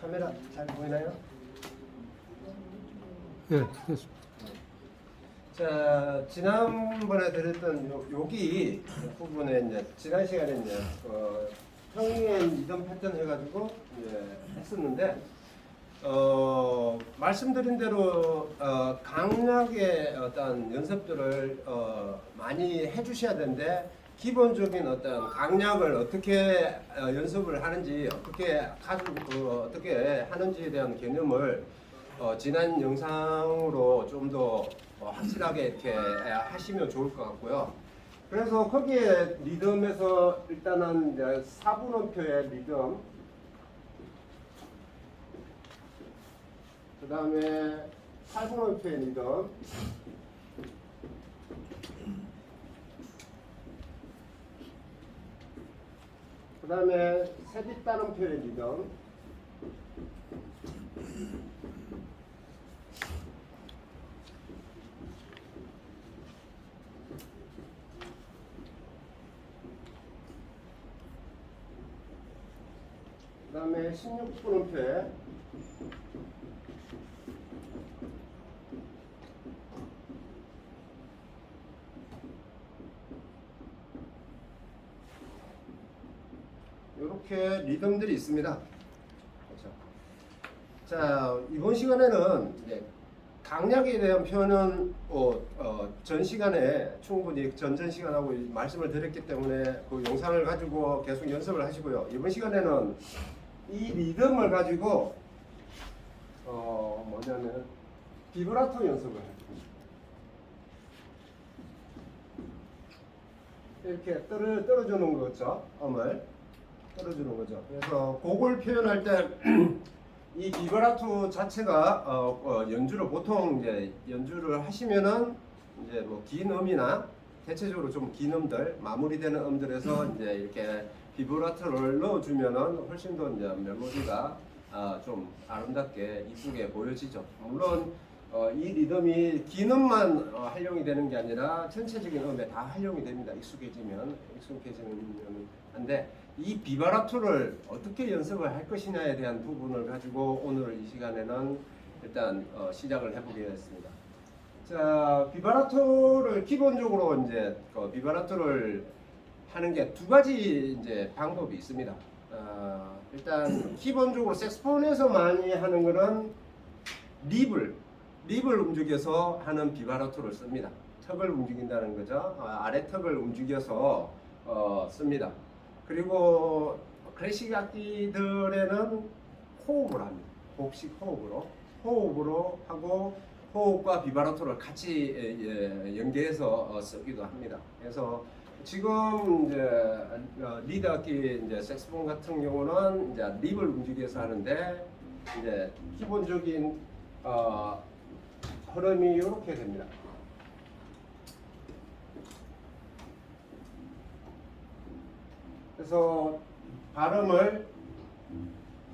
카메라 잘 보이나요? 예, 됐습니다. 자, 지난번에 드렸던 여기 부분에 이제 지난 시간에 이제 평행 리듬 패턴 해가지고 이제 했었는데 말씀드린 대로 강약의 어떤 연습들을 많이 해주셔야 되는데 기본적인 어떤 강약을 어떻게 연습을 하는지 어떻게 하는지에 대한 개념을 지난 영상으로 좀 더 확실하게 이렇게 하시면 좋을 것 같고요. 그래서 거기에 리듬에서 일단은 이제 4분음표의 리듬, 그 다음에 8분음표의 리듬, 그 다음에 세뒷단음표의 리듬, 그 다음에 16분음표에 이렇게 리듬들이 있습니다. 그렇죠. 자, 이번 시간에는 이제 강약에 대한 표현은 전 시간에 충분히 전전 시간하고 말씀을 드렸기 때문에 그 영상을 가지고 계속 연습을 하시고요. 이번 시간에는 이 리듬을 가지고 뭐냐면 비브라토 연습을 해요. 이렇게 떨어주는 거죠. 음을 떨어주는 거죠. 그래서 곡을 표현할 때 이 비브라토 자체가 연주를 보통 이제 연주를 하시면은 이제 뭐 긴 음이나 대체적으로 좀 긴 음들 마무리되는 음들에서 이제 이렇게 비브라토를 넣어주면은 훨씬 더 이제 멜로디가 좀 아름답게 이쁘게 보여지죠. 물론 이 리듬이 긴 음만 활용이 되는 게 아니라 전체적인 음에 다 활용이 됩니다. 익숙해지면 한데 이 비브라토를 어떻게 연습을 할 것이냐에 대한 부분을 가지고 오늘 이 시간에는 일단 시작을 해보겠습니다. 자, 비브라토를 기본적으로 이제 비브라토를 하는 게 두 가지 이제 방법이 있습니다. 일단 기본적으로 색소폰에서 많이 하는 거는 립을 움직여서 하는 비브라토를 씁니다. 턱을 움직인다는 거죠. 아래 턱을 움직여서 씁니다. 그리고 클래식 악기들에는 호흡을 합니다. 곡식 호흡으로 하고 호흡과 비브라토를 같이 연계해서 쓰기도 합니다. 그래서 지금 이제 리드 악기 이제 색소폰 같은 경우는 이제 립을 움직여서 하는데 이제 기본적인 흐름이 이렇게 됩니다. 그래서 발음을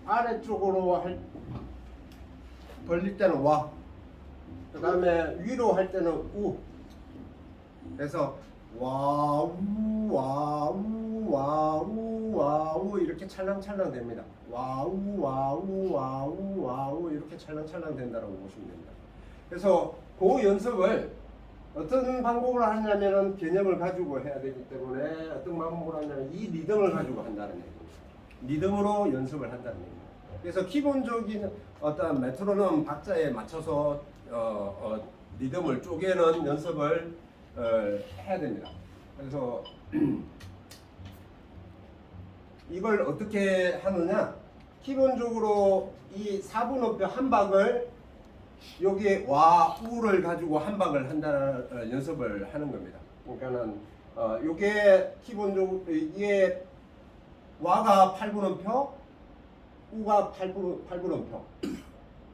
아래쪽으로 벌릴 때는 와, 그 다음에 위로 할 때는 우. 그래서 와우 와우 와우 와우 이렇게 찰랑찰랑 됩니다. 와우 와우 와우 와우 이렇게 찰랑찰랑 된다고 보시면 됩니다. 그래서 그 연습을 어떤 방법으로 하냐면은 개념을 가지고 해야 되기 때문에 어떤 방법으로 하냐면 이 리듬을 가지고 한다는 얘기입니다. 리듬으로 연습을 한다는 얘기입니다. 그래서 기본적인 어떤 메트로놈 박자에 맞춰서 리듬을 쪼개는 연습을 해야 됩니다. 그래서 이걸 어떻게 하느냐? 기본적으로 이 4분음표 한 박을 여기에 와, 우를 가지고 한 박을 한다는 연습을 하는 겁니다. 그러니까는 요게 기본적으로 이게 와가 8분음표, 우가 8분음표.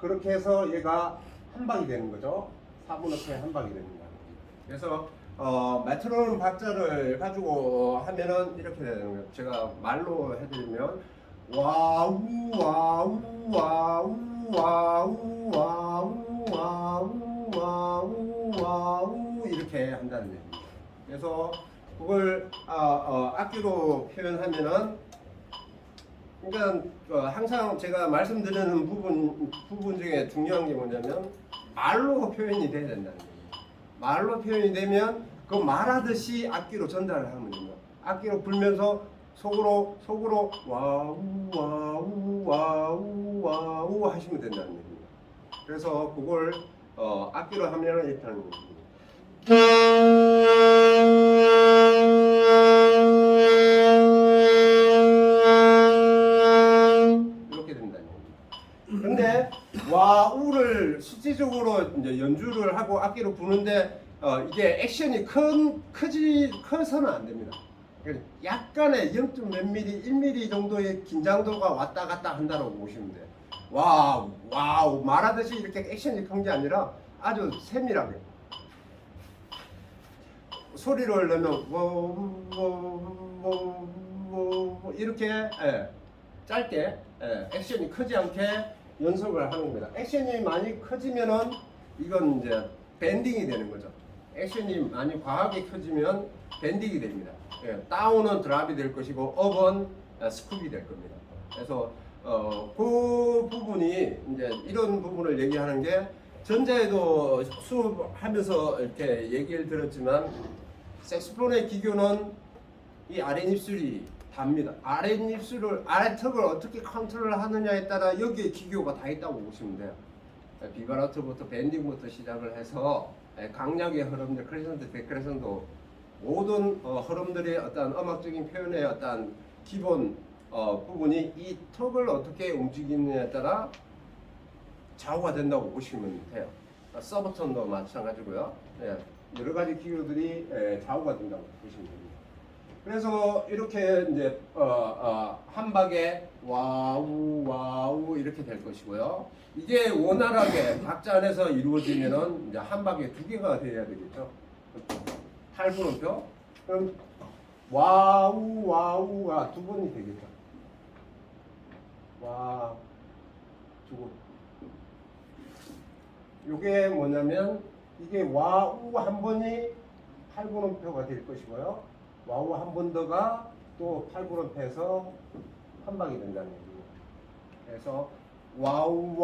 그렇게 해서 얘가 한 박이 되는 거죠. 4분음표에 한 박이 되는 거예요. 그래서 메트로놈 박자를 가지고 하면은 이렇게 되는 거예요. 제가 말로 해드리면 와우 와우 와우 와우 와우 와우 와우 와우 이렇게 한다는 얘기입니다. 그래서 그걸 악기로 표현하면은 그러니까 항상 제가 말씀드리는 부분 중에 중요한 게 뭐냐면 말로 표현이 돼야 된다는 거예요. 말로 표현이 되면 그 말하듯이 악기로 전달을 하면 됩니다. 악기로 불면서 속으로 와우 와우 와우 와우 하시면 된다는 얘기입니다. 그래서 그걸 악기로 하면 이렇게 하는 겁니다. 이렇게 된다는 얘기입니다. 근데 와우를 실질적으로 이제 연주를 하고 악기로 부는데 이게 액션이 커서는 안 됩니다. 약간의 0. 몇 미리, 1mm 정도의 긴장도가 왔다 갔다 한다고 보시면 돼요. 와우 말하듯이 이렇게 액션이 큰 게 아니라 아주 세밀하게 소리를 내면 이렇게 짧게 액션이 크지 않게 연습을 하는 겁니다. 액션이 많이 커지면은 이건 이제 밴딩이 되는 거죠. 액션이 많이 과하게 커지면 밴딩이 됩니다. 다운은 드랍이 될 것이고 업은 스쿱이 될 겁니다. 그래서 그 부분이 이제 이런 부분을 얘기하는 게 전자에도 수업하면서 이렇게 얘기를 들었지만 색소폰의 기교는 이 아랫입술이 답니다. 아랫턱을 어떻게 컨트롤 하느냐에 따라 여기에 기교가 다 있다고 보시면 돼요. 비바라토부터 밴딩부터 시작을 해서 강약의 흐름들, 크레센도, 데크레센도 모든 흐름들의 어떤 음악적인 표현의 어떤 기본 부분이 이 턱을 어떻게 움직이느냐에 따라 좌우가 된다고 보시면 돼요. 서브톤도 마찬가지고요. 여러 가지 기교들이 좌우가 된다고 보시면 됩니다. 그래서 이렇게 이제 한 박에 와우 이렇게 될 것이고요. 이게 원활하게 박자 안에서 이루어지면은 이제 한 박에 2개가 돼야 되겠죠. 8분음표. 그럼 와우가 2번이 되겠죠. 와, 2번. 요게 뭐냐면 이게 와우 한 번이 8분음표가 될 것이고요. 와우 한 번 더가 또 8분음표에서 한 방이 된다는 얘기예요. 그래서 와우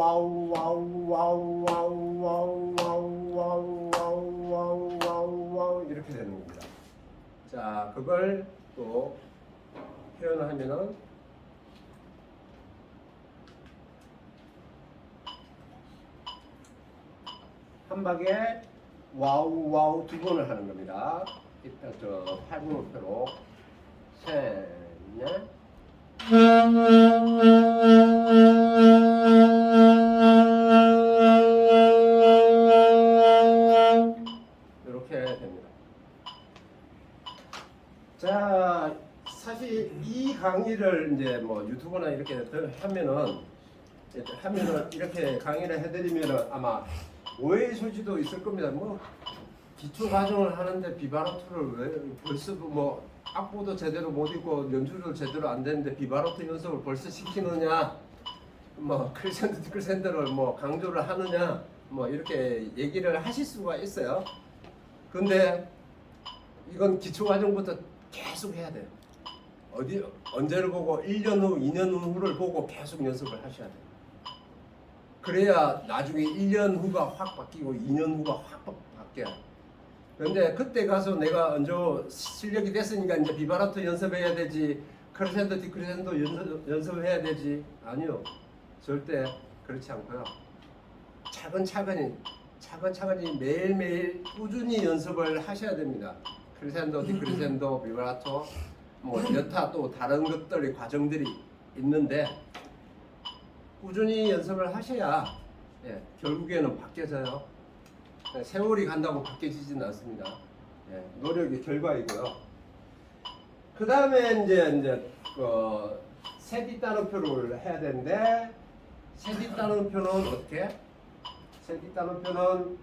이렇게 되는 겁니다. 자, 그걸 또 표현을 하면은 한 박에 와우 2번을 하는 겁니다. 일단 저 8분음표로 셋, 넷. 이렇게 됩니다. 자, 사실 이 강의를 이제 뭐 유튜브나 이렇게 하면은 이렇게 강의를 해드리면은 아마 오해의 소지도 있을 겁니다. 뭐 기초 과정을 하는데 비바로토를 왜 벌써 뭐 악보도 제대로 못 읽고 연주도 제대로 안 되는데 비바로토 연습을 벌써 시키느냐, 뭐 크리센도 디크리센도를 뭐 강조를 하느냐, 뭐 이렇게 얘기를 하실 수가 있어요. 근데 이건 기초 과정부터 계속 해야 돼요. 언제를 보고 1년 후, 2년 후를 보고 계속 연습을 하셔야 돼요. 그래야 나중에 1년 후가 확 바뀌고 2년 후가 확 바뀌어요. 그런데 그때 가서 내가 언제 실력이 됐으니까 이제 비바라토 연습해야 되지, 크레센도 디크레센도 연습해야 되지. 아니요, 절대 그렇지 않고요. 차근차근히 매일매일 꾸준히 연습을 하셔야 됩니다. 크레센도, 디크레센도, 비바라토, 뭐 여타 또 다른 것들의 과정들이 있는데 꾸준히 연습을 하셔야 결국에는 바뀌어져요. 세월이 간다고 바뀌어지지는 않습니다. 노력의 결과이고요. 그 다음에 이제 세디 따옴표를 해야 되는데 세디 따옴표는 어떻게? 세디 따옴표는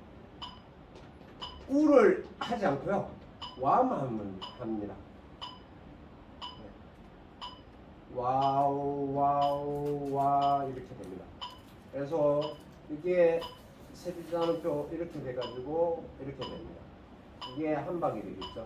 우를 하지 않고요. 와만 합니다. 와 이렇게 됩니다. 그래서 이게 세디 따옴표 이렇게 돼가지고 이렇게 됩니다. 이게 한 박이 되겠죠.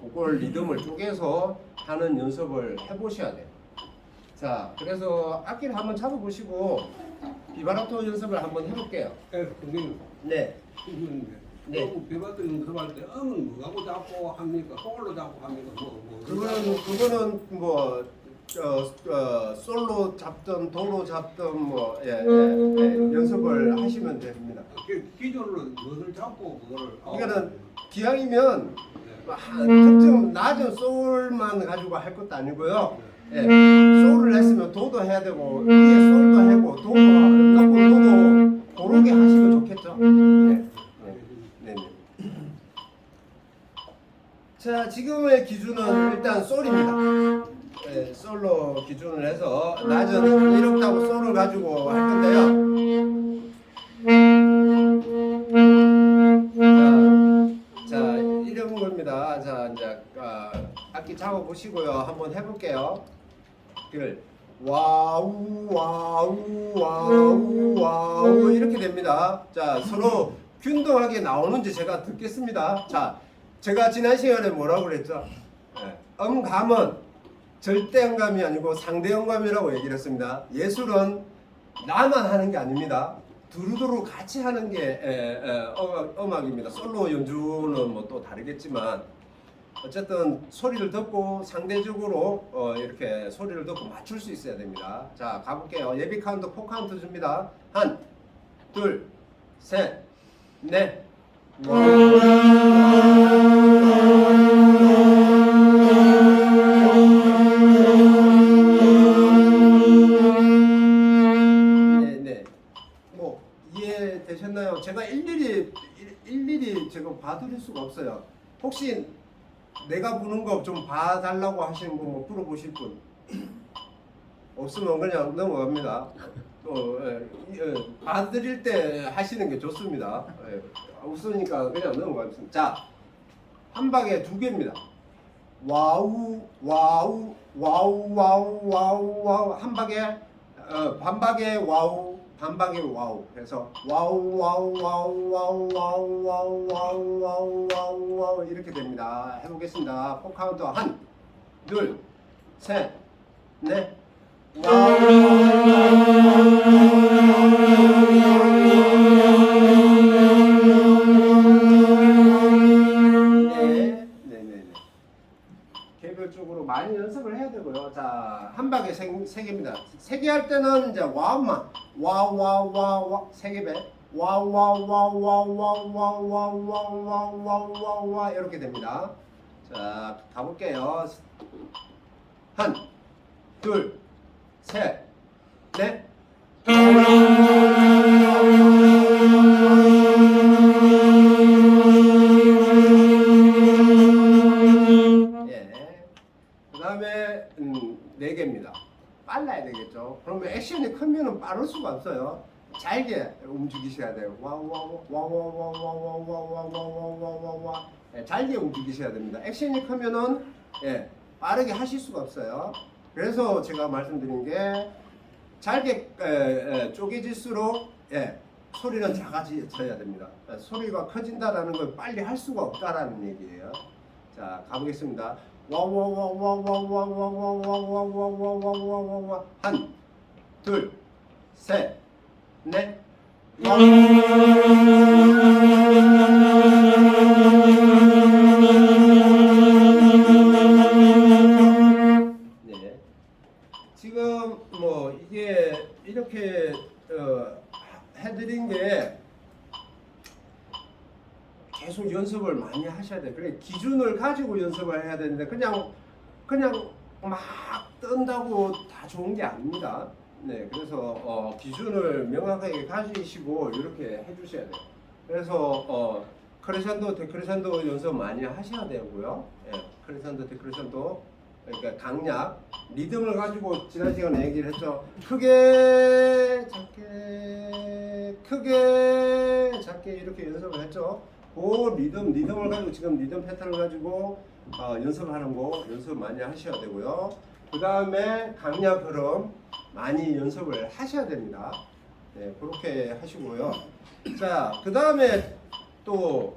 그걸 리듬을 쪼개서 하는 연습을 해보셔야 돼요. 자, 그래서 악기를 한번 잡아보시고 비바라토 연습을 한번 해볼게요. 선생님. 네. 네. 비바라토 연습할 때 음은 뭐하고 잡고 합니까? 손으로 잡고 합니까? 그거는 뭐 솔로 잡든 도로 잡든 연습을 하시면 됩니다. 기존으로 무엇을 잡고 그거를 그러니까는 기왕이면 특정 낮은 소울만 가지고 할 것도 아니고요. 소울을 했으면 도도 해야 되고 위에 소울도 하고 도도 넣고 도도 고르게 하시면 좋겠죠. 네. 자, 지금의 기준은 일단 솔입니다. 솔로 기준을 해서 낮은 이렇다고 솔을 가지고 할 건데요. 자, 이런 겁니다. 자, 이제 악기 잡아 보시고요. 한번 해볼게요. 와우 와우 와우 와우 이렇게 됩니다. 자, 서로 균등하게 나오는지 제가 듣겠습니다. 자, 제가 지난 시간에 뭐라고 그랬죠? 음감은 절대 음감이 아니고 상대 음감이라고 얘기를 했습니다. 예술은 나만 하는 게 아닙니다. 두루두루 같이 하는 게 음악입니다. 솔로 연주는 뭐 또 다르겠지만 어쨌든 소리를 듣고 상대적으로 이렇게 소리를 듣고 맞출 수 있어야 됩니다. 자, 가볼게요. 예비 카운트 4카운트 줍니다. 1, 2, 3, 4. 되셨나요? 제가 일일이 제가 봐드릴 수가 없어요. 혹시 내가 부는 거 좀 봐달라고 하시는 분, 뭐 물어보실 분 없으면 그냥 넘어갑니다. 봐드릴 때 하시는 게 좋습니다. 없으니까 그냥 넘어가겠습니다. 자, 한 방에 2개입니다. 와우 와우 와우 와우 와우 와우 한 방에 반박에 와우 반박에 와우. 그래서 와우 와우 와우 와우 와우 와우 와우 와우 와우 와우 이렇게 됩니다. 해보겠습니다. 4카운트 1, 2, 3, 4. 와우. 개별적으로 많이 연습을 해야 되고요. 자, 한 방에 3개입니다. 3개 할 때는 이제 와우만 와우 와우 와우 와우 3개 배 와우 와우 와우 와우 와우 와우 와우 와우 와우 와우 와우 와우 이렇게 됩니다. 자, 가볼게요. 1, 2, 3, 4. 그다음에 4개입니다. 빨라야 되겠죠. 그러면 액션이 크면은 빠를 수가 없어요. 잘게 움직이셔야 돼요. 와와와와와와와와와와와와와와 잘게 움직이셔야 됩니다. 액션이 크면은 빠르게 하실 수가 없어요. 그래서 제가 말씀드린 게 잘게 쪼개질수록 소리는 작아져야 됩니다. 소리가 커진다라는 걸 빨리 할 수가 없다라는 얘기예요. 자, 가보겠습니다. 와와와와와와와와와와와와와와와와와 1, 2, 3, 4. 네. 지금 뭐 이게 이렇게 해드린 게 계속 연습을 많이 하셔야 돼요. 그래 기준을 가지고 연습을 해야 되는데 그냥 막 뜬다고 다 좋은 게 아닙니다. 네, 그래서 기준을 명확하게 가지시고 이렇게 해주셔야 돼요. 그래서 크레센도, 데크레센도 연습 많이 하셔야 되고요. 크레센도, 데크레센도 그러니까 강약, 리듬을 가지고 지난 시간에 얘기를 했죠. 크게, 작게, 크게, 작게 이렇게 연습을 했죠. 그 리듬을 가지고 지금 리듬 패턴을 가지고 연습을 하는 거 연습 많이 하셔야 되고요. 그 다음에 강약 흐름 많이 연습을 하셔야 됩니다. 네, 그렇게 하시고요. 자, 그 다음에 또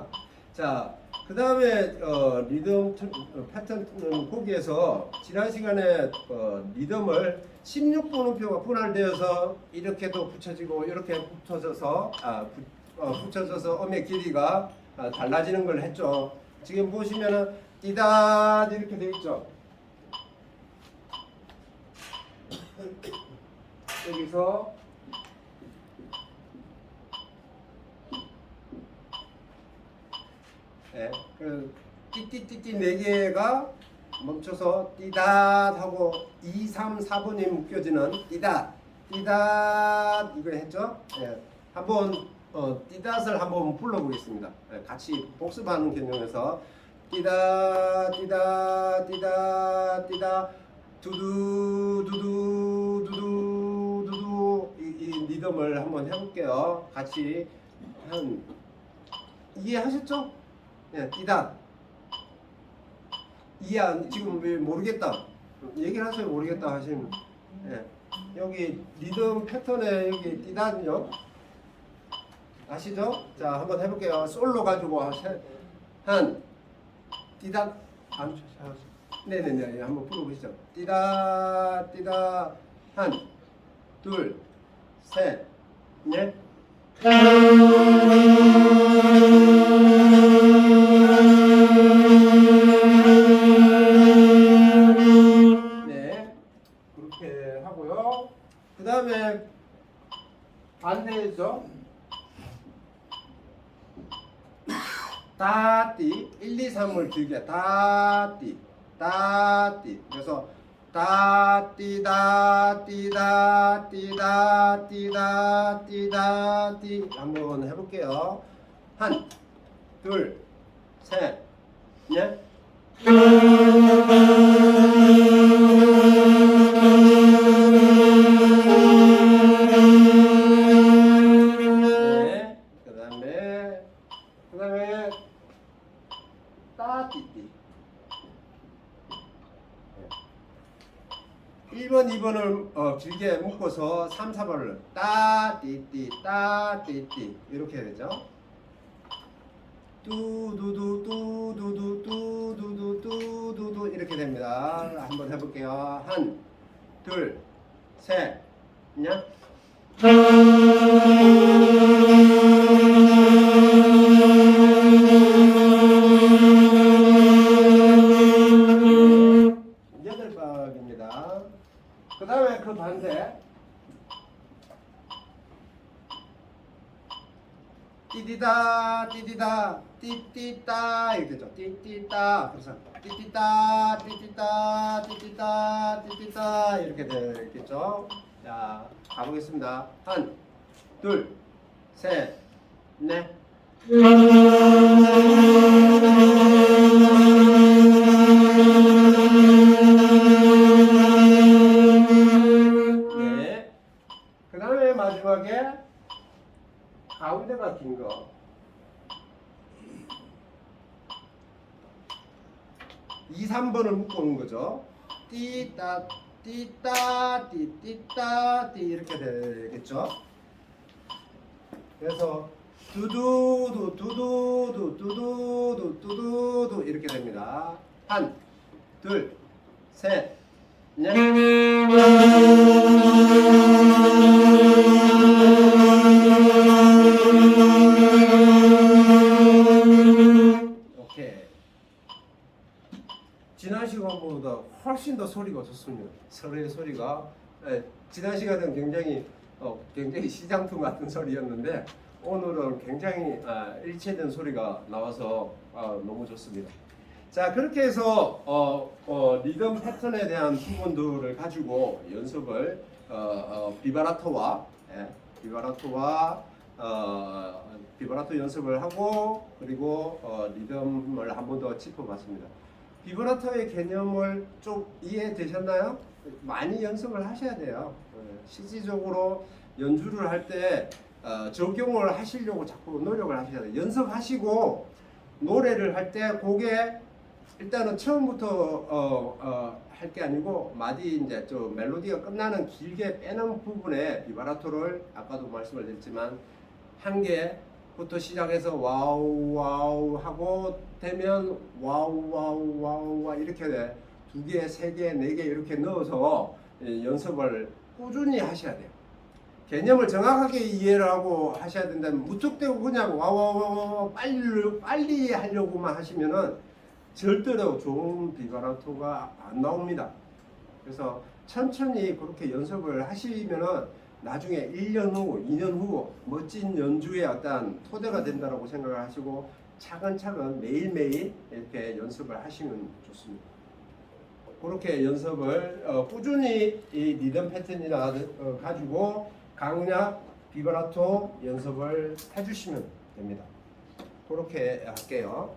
됩니다. 자, 그 다음에 리듬 패턴 보기에서 지난 시간에 리듬을 16분음표가 분할되어서 이렇게도 붙여지고 이렇게 붙여져서 붙여져서 음의 길이가 달라지는 걸 했죠. 지금 보시면은 띠다 이렇게 되어 있죠. 여기서 네, 그 띠띠띠띠 4개가 멈춰서 띠닷 하고 2, 3, 4번이 묶여지는 띠닷 띠닷 이거 했죠? 네, 한번 띠닷을 한번 불러보겠습니다. 네, 같이 복습하는 개념에서 띠닷 띠닷 띠닷 띠닷 두두 두두 두두 두두 이 리듬을 한번 해볼게요. 같이 이해하셨죠? 예, 띠다. 지금 왜 모르겠다. 얘기를 하세요. 모르겠다 하시면. 예. 여기 리듬 패턴에 여기 띠다는요. 아시죠? 자, 한번 해볼게요. 솔로 가지고 한 띠다. 네네네. 한번 불러보시죠. 띠다 띠다 한 둘 셋 넷. 네, 그렇게 하고요. 그 다음에 반대죠. 따띠 1, 2, 3을 길게 따띠 따띠. 그래서 따띠다 띠다 띠다 띠다 띠다 띠 한번 해볼게요. 한, 둘, 셋, 넷. 네, 그다음에 따띠띠. 1번, 2번을 길게 묶어서 3, 4번을 따띠띠 따띠띠 이렇게 해야 되죠. 뚜두두 뚜두두 뚜두두 뚜두두 이렇게 됩니다. 한번 해볼게요. 한, 둘, 셋, 넷. 여덟 박입니다. 그 다음에 그 반대 띠디다 띠디다 띠띠따 이렇게 되죠. 띠띠따. 그래서 띠띠따 띠띠따 띠띠따 띠띠따 이렇게 되겠죠. 자, 가보겠습니다. 한, 둘, 셋, 넷. 네. 그 다음에 마지막에 가운데가 긴 거. 이, 3번을 묶어놓은 거죠. 띠따 띠따 띠띠따 띠 이렇게 되겠죠. 그래서 두두두 두두두 두두두 두두두 이렇게 됩니다. 한, 둘, 셋, 넷. 오케이. 지난 시간보다 훨씬 더 소리가 좋습니다. 서로의 소리가 지난 시간은 굉장히 시장통 같은 소리였는데 오늘은 굉장히 일체된 소리가 나와서 너무 좋습니다. 자, 그렇게 해서 리듬 패턴에 대한 부분들을 가지고 연습을 비바라토와 비브라토 연습을 하고 그리고 리듬을 한 번 더 짚어봤습니다. 비브라토의 개념을 좀 이해되셨나요? 많이 연습을 하셔야 돼요. 실질적으로 연주를 할 때 적용을 하시려고 자꾸 노력을 하셔야 돼요. 연습하시고 노래를 할 때 곡에 일단은 처음부터 할 게 아니고 마디 이제 좀 멜로디가 끝나는 길게 빼는 부분에 비브라토를 아까도 말씀을 드렸지만 한 개부터 시작해서 와우 와우 하고 되면 와우 와우 와우 와 이렇게 돼. 두 개, 세 개, 네 개 이렇게 넣어서 연습을 꾸준히 하셔야 돼요. 개념을 정확하게 이해를 하고 하셔야 된다면 무턱대고 그냥 와와와와 빨리 하려고만 하시면은 절대로 좋은 비브라토가 안 나옵니다. 그래서 천천히 그렇게 연습을 하시면은 나중에 1년 후, 2년 후 멋진 연주의 어떤 토대가 된다고 생각을 하시고 차근차근 매일매일 이렇게 연습을 하시면 좋습니다. 그렇게 연습을 꾸준히 이 리듬 패턴이나 가지고 강약, 비브라토 연습을 해주시면 됩니다. 그렇게 할게요.